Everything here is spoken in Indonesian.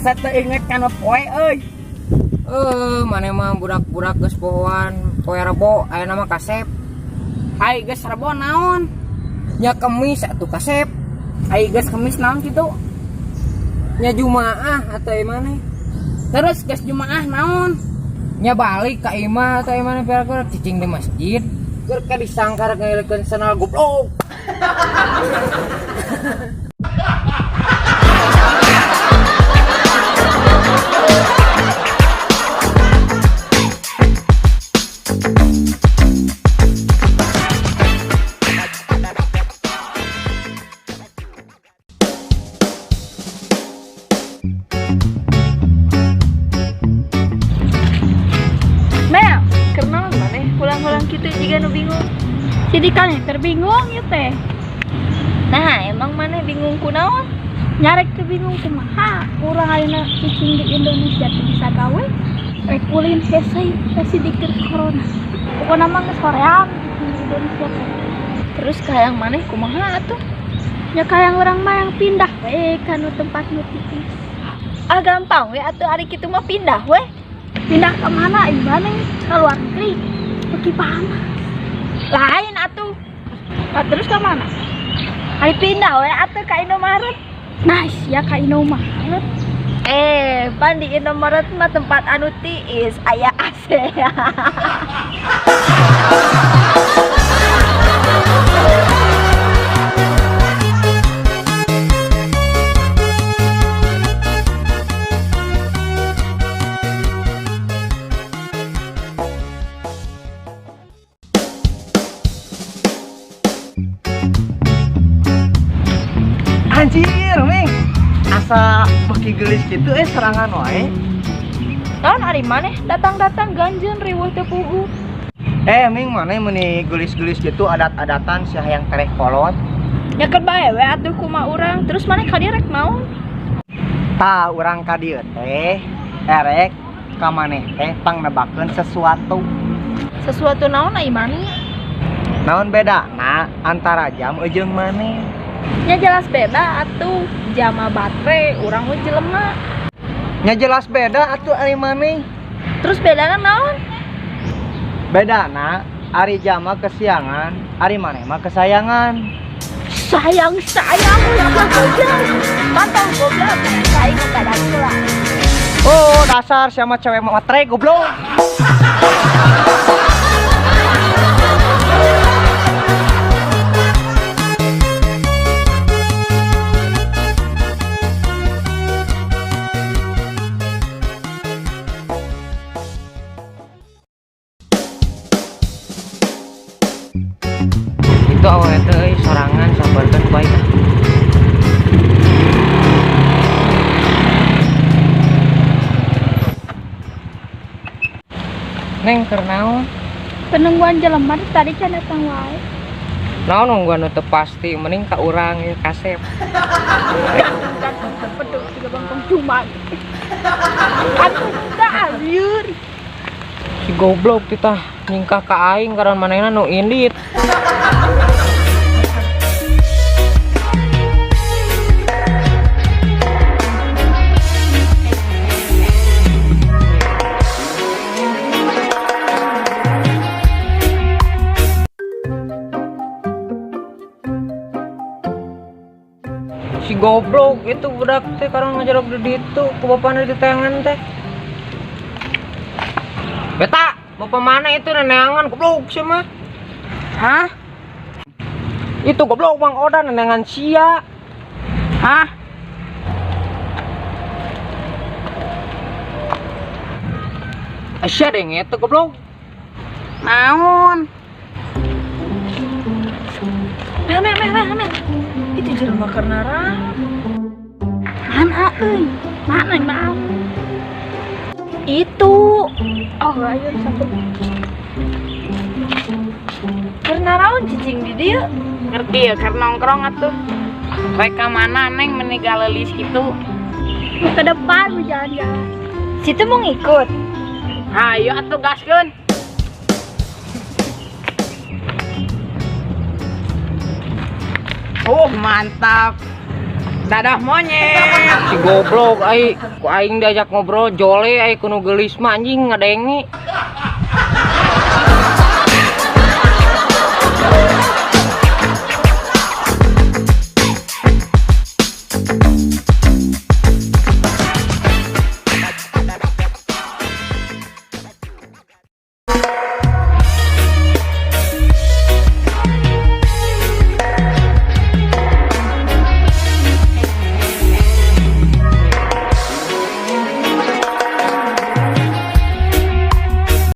asa teu inget kana poe euy. Mana mah budak-budak geus pohoan poe Rebo aya nama Kasep. Ai geus Rebo naon? Nya Kemis atuh Kasep. Ai geus Kemis naon kitu? Nya Jumaah atuh ieu maneh. Terus geus Jumaah naon? Nya balik ka imah atuh ieu maneh biar cicing di masjid. Keur ka disangkar ngeulekeun senal goblok. Mel, kenal mana? Pulang-pulang gitu juga nu bingung. Jadi kan terbingung ya teh. Nah, emang mana bingung kunaon? Nyarek teu bingung kumaha? Urang ayeuna cicing di Indonesia teh bisa gawe. Rek ulin hese dikir corona. Pokona mah geus hoream di Indonesia teh. Terus kayang mana kumaha atuh? Ya kayang urang mah yang pindah we ka nu tempat nu tiis. Ah gampang we atuh ari kitu mah pindah we. Pindah ke mana? Ibadah ke luar negeri. Pergi paham. Lain atuh. Nah, terus ke mana? Hari pindah we atuh ke Indomaret. Nice ya ke Indomaret. Pan di Indomaret mah tempat anu tiis, aya AC. Anjir, Ming. Asa beki geulis kitu serangan wae. Naon ari maneh datang-datang ganjeun riweuh teu puguh. Ming, maneh meuni geulis-geulis kitu adat-adatan sia hayang tereh kolot. Nyakeun bae we atuh kumaha urang. Terus maneh ka dieu rek naon? Tah urang ka dieu teh erek ka maneh teh pangnebakeun sesuatu. Sesuatu naon ai maneh? Naon bedana antara jam jeung maneh? Nya jelas beda atuh. Jama baterai urang mah jelema. Nya jelas beda atuh ari maneh. Terus bedana naon? Bedana ari jama kesiangan, ari maneh mah kesayangan. Sayang goblok. Mantap goblok. Saing kada gula. Oh, dasar sama cewek matre goblok. Itu awalnya teh sorangan sabarkan baik. Neng keur naon? Penungguan jelema tadi can datang wae. Naon nungguan teu pasti mending ka urang ieu Kasep. Peduk juga bangkong cuma. Atuh da alieur. Si goblok kita nyingkah ka aing karena manehna nu indit. Si goblok itu budak teh karena ngajarok di ditu ku bapana di tangan teh. Beta, bapak mana itu nenengan goblok sih mah? Hah? Itu goblok Bang Oda nenengan sia. Hah? Asya deng itu goblok. Naon? Mel. Itu jelema karena mana euy? Mana naon? Itu. Oh, ayo satu. Karena naon cicing di dieu? Ngerti ya karena nongkrong atuh. Rek ka mana neng meninggal lelis kitu? Ke depan mau jalan-jalan. Situ mau ngikut. Hayu atuh gaskeun. Mantap. Dadah monyet. Si goblok ai ku aing diajak ngobrol jole ai kuno gelis mah anjing ngadengi.